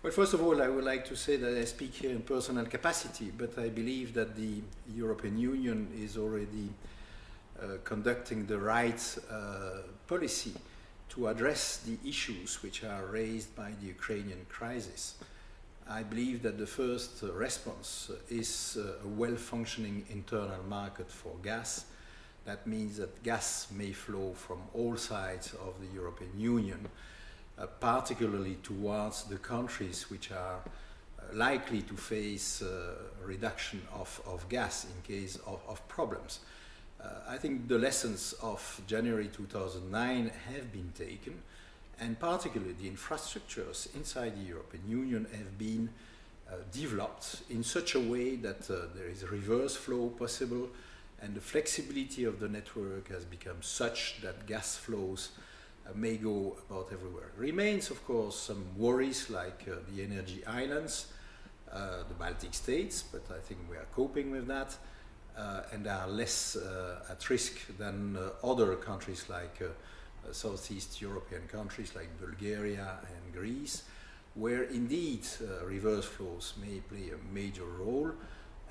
Well, first of all, I would like to say that I speak here in personal capacity, but I believe that the European Union is already conducting the right policy to address the issues which are raised by the Ukrainian crisis. I believe that the first response is a well-functioning internal market for gas. That means that gas may flow from all sides of the European Union, particularly towards the countries which are likely to face a reduction of gas in case of problems. I think the lessons of January 2009 have been taken, and particularly the infrastructures inside the European Union have been developed in such a way that there is reverse flow possible, and the flexibility of the network has become such that gas flows may go about everywhere. Remains, of course, some worries like the energy islands, the Baltic states, but I think we are coping with that, and are less at risk than other countries like Southeast European countries like Bulgaria and Greece, where indeed reverse flows may play a major role,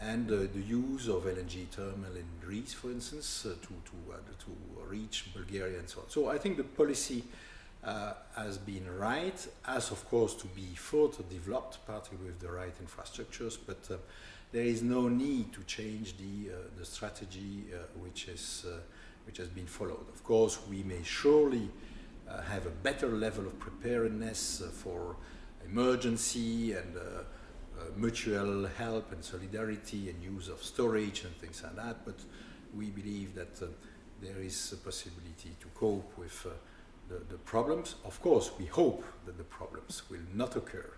and the use of LNG terminal in Greece, for instance, to reach Bulgaria and so on. So I think the policy has been right, as of course to be further developed, particularly with the right infrastructures, but there is no need to change the strategy which has been followed. Of course, we may surely have a better level of preparedness for emergency and mutual help and solidarity and use of storage and things like that, but we believe that there is a possibility to cope with the problems. Of course, we hope that the problems will not occur.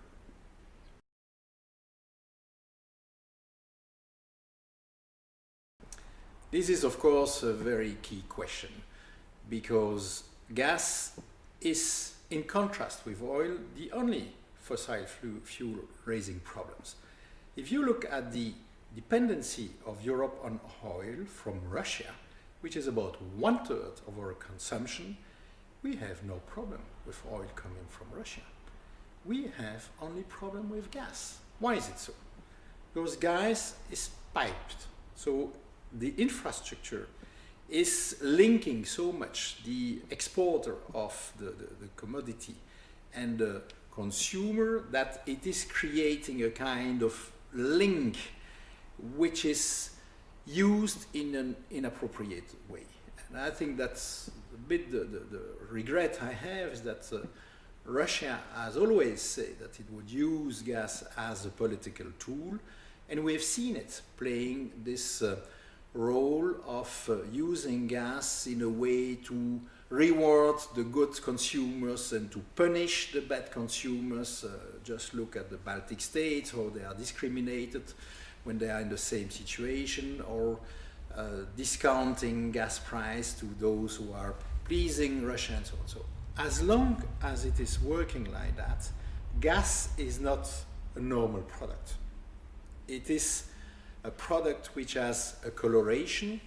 This is, of course, a very key question, because gas is, in contrast with oil, the only fossil fuel raising problems. If you look at the dependency of Europe on oil from Russia, which is about 1/3 of our consumption, we have no problem with oil coming from Russia. We have only problem with gas. Why is it so? Because gas is piped. So the infrastructure is linking so much the exporter of the commodity and the consumer that it is creating a kind of link which is used in an inappropriate way. And I think that's a bit the regret I have, is that Russia has always said that it would use gas as a political tool, and we have seen it playing this role of using gas in a way to reward the good consumers and to punish the bad consumers. Just look at the Baltic states, how they are discriminated when they are in the same situation, or discounting gas price to those who are pleasing Russia and so on. So as long as it is working like that, gas is not a normal product. It is a product which has a coloration,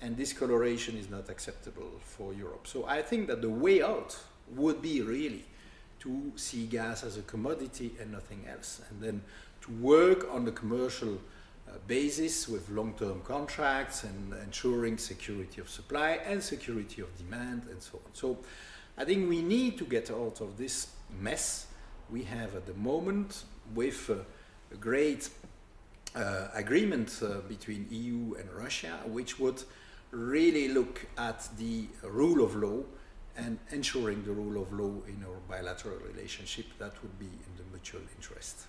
and this coloration is not acceptable for Europe. So I think that the way out would be really to see gas as a commodity and nothing else, and then to work on the commercial basis with long-term contracts and ensuring security of supply and security of demand and so on. So I think we need to get out of this mess we have at the moment with a great agreement between EU and Russia, which would really look at the rule of law and ensuring the rule of law in our bilateral relationship. That would be in the mutual interest.